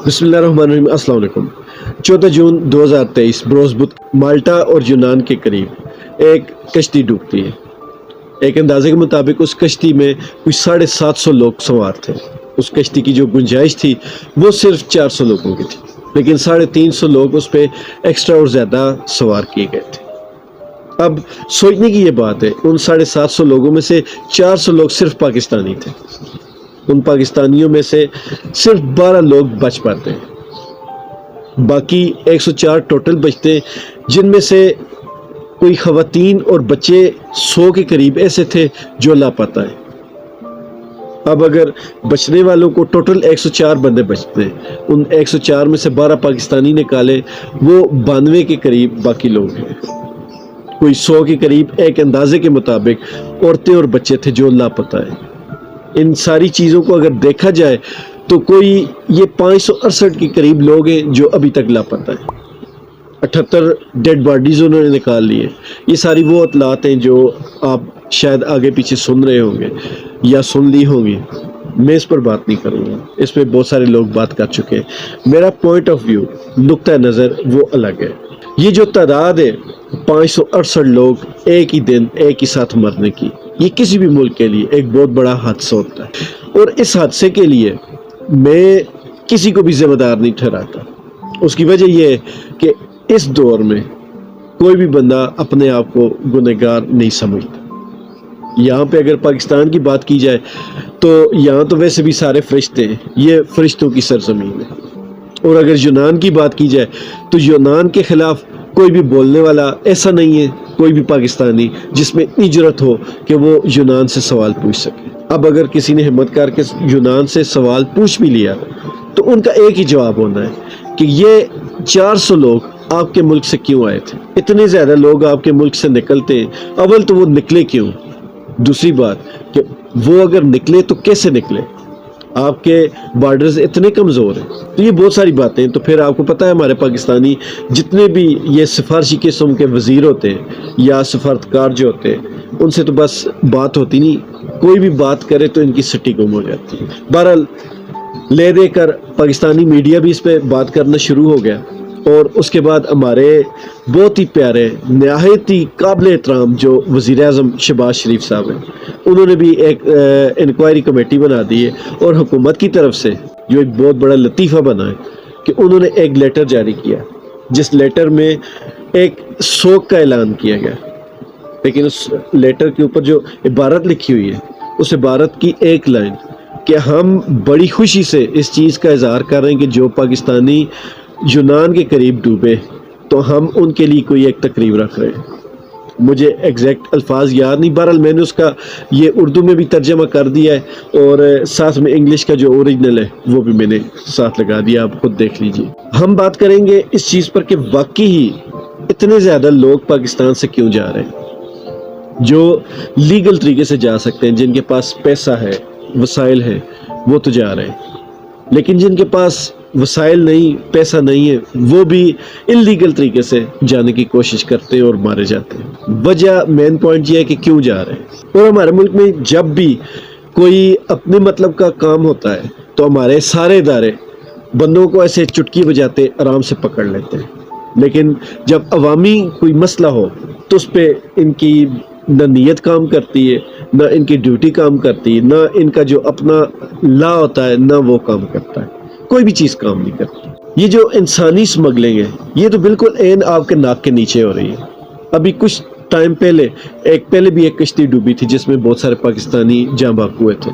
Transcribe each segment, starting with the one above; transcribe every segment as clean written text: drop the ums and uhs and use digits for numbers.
بسم اللہ الرحمن الرحیم۔ السلام علیکم۔ 14 جون 2023 بروز بدھ مالٹا اور یونان کے قریب ایک کشتی ڈوبتی ہے۔ ایک اندازے کے مطابق اس کشتی میں کچھ 750 لوگ سوار تھے۔ اس کشتی کی جو گنجائش تھی وہ صرف 400 لوگوں کی تھی، لیکن 350 لوگ اس پہ ایکسٹرا اور زیادہ سوار کیے گئے تھے۔ اب سوچنے کی یہ بات ہے، ان 750 لوگوں میں سے 400 لوگ صرف پاکستانی تھے۔ ان پاکستانیوں میں سے صرف 12 لوگ بچ پاتے ہیں، باقی 104 ٹوٹل بچتے ہیں، جن میں سے کوئی خواتین اور بچے 100 کے قریب ایسے تھے جو لاپتہ ہیں۔ اب اگر بچنے والوں کو ٹوٹل 104 بندے بچتے ہیں، ان 104 میں سے 12 پاکستانی نکالے، وہ 92 کے قریب باقی لوگ ہیں۔ کوئی 100 کے قریب ایک اندازے کے مطابق عورتیں اور بچے تھے جو لاپتہ ہیں۔ ان ساری چیزوں کو اگر دیکھا جائے تو کوئی یہ 568 کے قریب لوگ ہیں جو ابھی تک لاپتہ ہیں۔ 78 ڈیڈ باڈیز انہوں نے نکال لیے۔ یہ ساری وہ اطلاعات ہیں جو آپ شاید آگے پیچھے سن رہے ہوں گے یا سن لی ہوں گی۔ میں اس پر بات نہیں کروں گا، اس پہ بہت سارے لوگ بات کر چکے ہیں۔ میرا پوائنٹ آف ویو، نقطہ نظر وہ الگ ہے۔ یہ جو تعداد ہے 568 لوگ ایک ہی دن ایک ہی ساتھ مرنے کی، یہ کسی بھی ملک کے لیے ایک بہت بڑا حادثہ ہوتا ہے، اور اس حادثے کے لیے میں کسی کو بھی ذمہ دار نہیں ٹھہراتا۔ اس کی وجہ یہ ہے کہ اس دور میں کوئی بھی بندہ اپنے آپ کو گنہگار نہیں سمجھتا۔ یہاں پہ اگر پاکستان کی بات کی جائے تو یہاں تو ویسے بھی سارے فرشتے ہیں، یہ فرشتوں کی سرزمین ہے۔ اور اگر یونان کی بات کی جائے تو یونان کے خلاف کوئی بھی بولنے والا ایسا نہیں ہے، کوئی بھی پاکستانی جس میں اتنی جرأت ہو کہ وہ یونان سے سوال پوچھ سکے۔ اب اگر کسی نے ہمت کر کے یونان سے سوال پوچھ بھی لیا تو ان کا ایک ہی جواب ہونا ہے کہ یہ 400 لوگ آپ کے ملک سے کیوں آئے تھے؟ اتنے زیادہ لوگ آپ کے ملک سے نکلتے ہیں، اول تو وہ نکلے کیوں؟ دوسری بات کہ وہ اگر نکلے تو کیسے نکلے؟ آپ کے بارڈرز اتنے کمزور ہیں۔ تو یہ بہت ساری باتیں، تو پھر آپ کو پتہ ہے ہمارے پاکستانی جتنے بھی یہ سفارشی قسم کے وزیر ہوتے ہیں یا سفارتکار جو ہوتے ہیں، ان سے تو بس بات ہوتی نہیں، کوئی بھی بات کرے تو ان کی سٹی گم ہو جاتی ہے۔ بہرحال لے دے کر پاکستانی میڈیا بھی اس پہ بات کرنا شروع ہو گیا، اور اس کے بعد ہمارے بہت ہی پیارے نہایت ہی قابل احترام جو وزیر اعظم شہباز شریف صاحب ہیں، انہوں نے بھی ایک انکوائری کمیٹی بنا دی ہے، اور حکومت کی طرف سے جو ایک بہت بڑا لطیفہ بنا ہے کہ انہوں نے ایک لیٹر جاری کیا، جس لیٹر میں ایک سوگ کا اعلان کیا گیا، لیکن اس لیٹر کے اوپر جو عبارت لکھی ہوئی ہے اس عبارت کی ایک لائن کہ ہم بڑی خوشی سے اس چیز کا اظہار کر رہے ہیں کہ جو پاکستانی یونان کے قریب ڈوبے تو ہم ان کے لیے کوئی ایک تقریب رکھ رہے ہیں۔ مجھے ایگزیکٹ الفاظ یاد نہیں، بہرحال میں نے اس کا یہ اردو میں بھی ترجمہ کر دیا ہے، اور ساتھ میں انگلش کا جو اوریجنل ہے وہ بھی میں نے ساتھ لگا دیا، آپ خود دیکھ لیجئے۔ ہم بات کریں گے اس چیز پر کہ واقعی ہی اتنے زیادہ لوگ پاکستان سے کیوں جا رہے ہیں، جو لیگل طریقے سے جا سکتے ہیں، جن کے پاس پیسہ ہے، وسائل ہے، وہ تو جا رہے ہیں، لیکن جن کے پاس وسائل نہیں، پیسہ نہیں ہے، وہ بھی انلیگل طریقے سے جانے کی کوشش کرتے ہیں اور مارے جاتے ہیں۔ وجہ مین پوائنٹ یہ ہے کہ کیوں جا رہے ہیں۔ اور ہمارے ملک میں جب بھی کوئی اپنے مطلب کا کام ہوتا ہے تو ہمارے سارے ادارے بندوں کو ایسے چٹکی بجاتے آرام سے پکڑ لیتے ہیں، لیکن جب عوامی کوئی مسئلہ ہو تو اس پہ ان کی نہ نیت کام کرتی ہے، نہ ان کی ڈیوٹی کام کرتی ہے، نہ ان کا جو اپنا لا ہوتا ہے نہ وہ کام کرتا ہے، کوئی بھی چیز کام نہیں کرتی۔ یہ جو انسانی اسمگلنگ ہے یہ تو بالکل عین آپ کے ناک کے نیچے ہو رہی ہے۔ ابھی کچھ ٹائم پہلے بھی ایک کشتی ڈوبی تھی جس میں بہت سارے پاکستانی جاں بحق ہوئے تھے،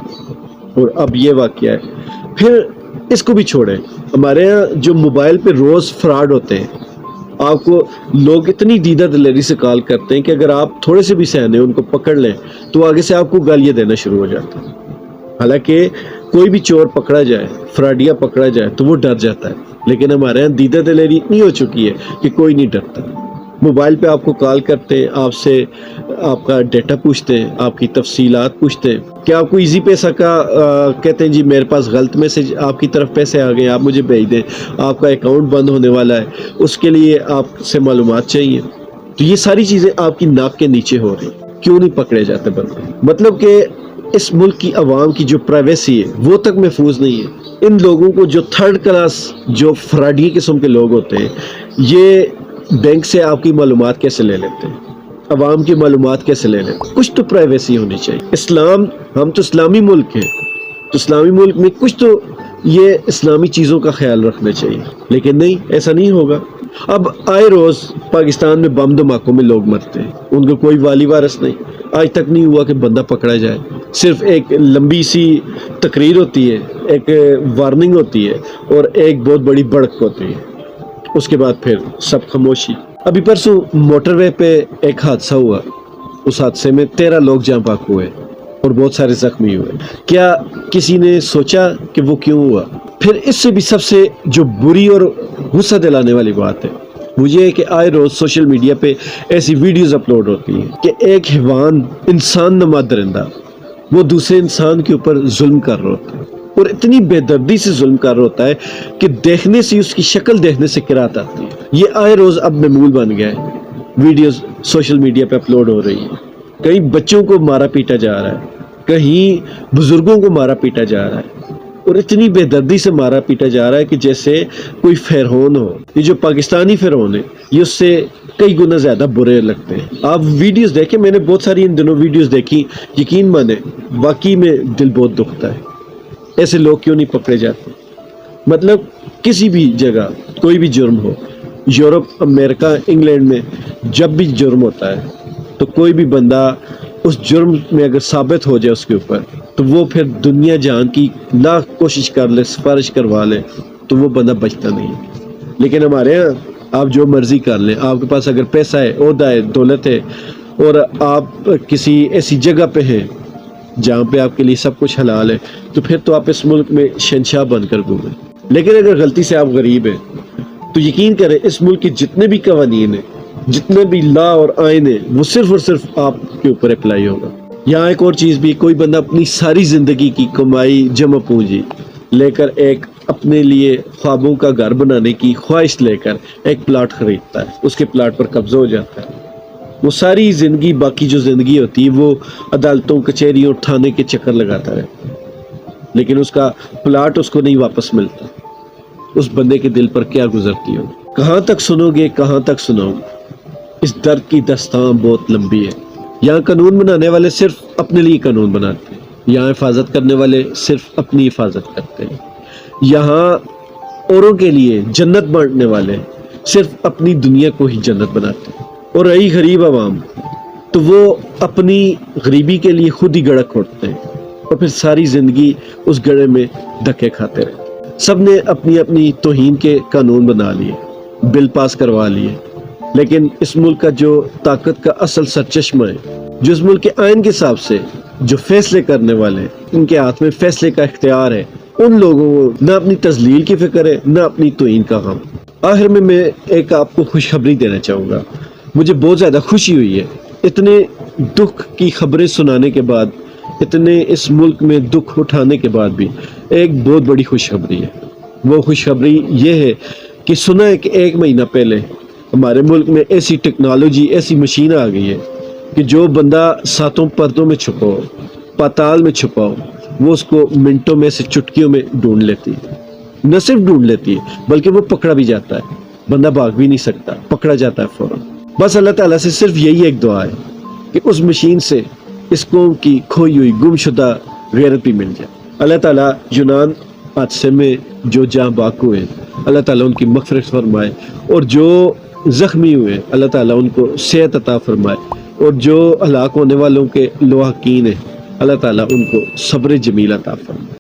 اور اب یہ واقعہ ہے۔ پھر اس کو بھی چھوڑیں، ہمارے یہاں جو موبائل پہ روز فراڈ ہوتے ہیں، آپ کو لوگ اتنی دیدہ دلیری سے کال کرتے ہیں کہ اگر آپ تھوڑے سے بھی سیانے ان کو پکڑ لیں تو آگے سے آپ کو گالیاں دینا شروع ہو جاتا ہے۔ حالانکہ کوئی بھی چور پکڑا جائے، فراڈیا پکڑا جائے تو وہ ڈر جاتا ہے، لیکن ہمارے یہاں دیدہ دلیری اتنی ہو چکی ہے کہ کوئی نہیں ڈرتا۔ موبائل پہ آپ کو کال کرتے ہیں، آپ سے آپ کا ڈیٹا پوچھتے ہیں، آپ کی تفصیلات پوچھتے ہیں کہ آپ کو ایزی پیسہ کا کہتے ہیں جی میرے پاس غلط میسج آپ کی طرف پیسے آ گئے، آپ مجھے بھیج دیں، آپ کا اکاؤنٹ بند ہونے والا ہے، اس کے لیے آپ سے معلومات چاہیے۔ تو یہ ساری چیزیں آپ کی ناک کے نیچے ہو رہی، کیوں نہیں پکڑے جاتے بندے؟ مطلب کہ اس ملک کی عوام کی جو پرائیویسی ہے وہ تک محفوظ نہیں ہے۔ ان لوگوں کو جو تھرڈ کلاس جو فراڈی قسم کے لوگ ہوتے ہیں یہ بینک سے آپ کی معلومات کیسے لے لیتے ہیں، عوام کی معلومات کیسے لے لیتے ہیں؟ کچھ تو پرائیویسی ہونی چاہیے۔ اسلام، ہم تو اسلامی ملک ہیں، تو اسلامی ملک میں کچھ تو یہ اسلامی چیزوں کا خیال رکھنا چاہیے، لیکن نہیں، ایسا نہیں ہوگا۔ اب آئے روز پاکستان میں بم دھماکوں میں لوگ مرتے ہیں، ان کو کوئی والی وارث نہیں، آج تک نہیں ہوا کہ بندہ پکڑا جائے۔ صرف ایک لمبی سی تقریر ہوتی ہے، ایک وارننگ ہوتی ہے اور ایک بہت بڑی بڑک ہوتی ہے، اس کے بعد پھر سب خاموشی۔ ابھی پرسوں موٹر وے پہ ایک حادثہ ہوا، اس حادثے میں 13 لوگ جاں بحق ہوئے اور بہت سارے زخمی ہوئے۔ کیا کسی نے سوچا کہ وہ کیوں ہوا؟ پھر اس سے بھی سب سے جو بری اور غصہ دلانے والی بات ہے وہ یہ ہے کہ آئے روز سوشل میڈیا پہ ایسی ویڈیوز اپلوڈ ہوتی ہیں کہ ایک حیوان، انسان نما درندہ، وہ دوسرے انسان کے اوپر ظلم کر رہا ہوتا ہے اور اتنی بے دردی سے ظلم کر رہا ہوتا ہے کہ دیکھنے سے، اس کی شکل دیکھنے سے قرات آتی ہے۔ یہ آئے روز اب معمول بن گیا ہے، ویڈیوز سوشل میڈیا پہ اپلوڈ ہو رہی ہیں۔ کہیں بچوں کو مارا پیٹا جا رہا ہے، کہیں بزرگوں کو مارا پیٹا جا رہا ہے اور اتنی بے دردی سے مارا پیٹا جا رہا ہے کہ جیسے کوئی فرعون ہو۔ یہ جو پاکستانی فرعون ہے یہ اس سے کئی گنا زیادہ برے لگتے ہیں۔ آپ ویڈیوز دیکھیں، میں نے بہت ساری ان دنوں ویڈیوز دیکھی، یقین مانیں واقعی میں دل بہت دکھتا ہے۔ ایسے لوگ کیوں نہیں پکڑے جاتے؟ مطلب کسی بھی جگہ کوئی بھی جرم ہو، یورپ، امریکہ، انگلینڈ میں جب بھی جرم ہوتا ہے تو کوئی بھی بندہ اس جرم میں اگر ثابت ہو جائے اس کے اوپر، تو وہ پھر دنیا جہان کی لاکھ کوشش کر لے، سفارش کروا لے، تو وہ بندہ بچتا نہیں ہے۔ لیکن ہمارے ہاں آپ جو مرضی کر لیں، آپ کے پاس اگر پیسہ ہے، عہدہ ہے، دولت ہے اور آپ کسی ایسی جگہ پہ ہیں جہاں پہ آپ کے لیے سب کچھ حلال ہے، تو پھر تو آپ اس ملک میں شہنشاہ بن کر گھومیں۔ لیکن اگر غلطی سے آپ غریب ہیں تو یقین کریں اس ملک کے جتنے بھی قوانین ہیں، جتنے بھی لا اور آئین ہیں، وہ صرف اور صرف آپ کے اوپر اپلائی ہوگا۔ یہاں ایک اور چیز بھی، کوئی بندہ اپنی ساری زندگی کی کمائی، جمع پونجی لے کر ایک اپنے لیے خوابوں کا گھر بنانے کی خواہش لے کر ایک پلاٹ خریدتا ہے، اس کے پلاٹ پر قبضہ ہو جاتا ہے، وہ ساری زندگی، باقی جو زندگی ہوتی ہے وہ عدالتوں، کچہریوں، تھانے کے چکر لگاتا ہے، لیکن اس کا پلاٹ اس کو نہیں واپس ملتا۔ اس بندے کے دل پر کیا گزرتی ہو؟ کہاں تک سنو گے، کہاں تک سناؤں؟ اس درد کی داستان بہت لمبی ہے۔ یہاں قانون بنانے والے صرف اپنے لیے قانون بناتے ہیں، یہاں حفاظت کرنے والے صرف اپنی حفاظت کرتے ہیں، یہاں اوروں کے لیے جنت بانٹنے والے صرف اپنی دنیا کو ہی جنت بناتے ہیں، اور رہی غریب عوام تو وہ اپنی غریبی کے لیے خود ہی گڑھا کھودتے ہیں اور پھر ساری زندگی اس گڑھے میں دھکے کھاتے رہے۔ سب نے اپنی اپنی توہین کے قانون بنا لیے، بل پاس کروا لیے، لیکن اس ملک کا جو طاقت کا اصل سرچشمہ ہے، جو اس ملک کے آئین کے حساب سے جو فیصلے کرنے والے ہیں، ان کے ہاتھ میں فیصلے کا اختیار ہے، ان لوگوں کو نہ اپنی تذلیل کی فکر ہے، نہ اپنی توہین کا غم۔ آخر میں ایک آپ کو خوشخبری دینا چاہوں گا، مجھے بہت زیادہ خوشی ہوئی ہے اتنے دکھ کی خبریں سنانے کے بعد، اتنے اس ملک میں دکھ اٹھانے کے بعد بھی ایک بہت بڑی خوشخبری ہے۔ وہ خوشخبری یہ ہے کہ سنا ہے کہ 1 مہینہ پہلے ہمارے ملک میں ایسی ٹیکنالوجی، ایسی مشین آ گئی ہے کہ جو بندہ 7 پردوں میں چھپا ہو، پاتال میں چھپا ہو، وہ اس کو منٹوں میں سے، چٹکیوں میں ڈھونڈ لیتی ہے۔ نہ صرف ڈھونڈ لیتی ہے بلکہ وہ پکڑا بھی جاتا ہے، بندہ بھاگ بھی نہیں سکتا، پکڑا جاتا ہے فوراً۔ بس اللہ تعالیٰ سے صرف یہی ایک دعا ہے کہ اس مشین سے اس قوم کی کھوئی ہوئی، گمشدہ غیرت بھی مل جائے۔ اللہ تعالیٰ یونان حادثے میں جو جاں بحق ہوئے، اللہ تعالیٰ ان کی مغفرت فرمائے، اور جو زخمی ہوئے اللہ تعالیٰ ان کو صحت عطا فرمائے، اور جو ہلاک ہونے والوں کے لواحقین ہیں اللہ تعالیٰ ان کو صبر جمیل عطا فرمائے۔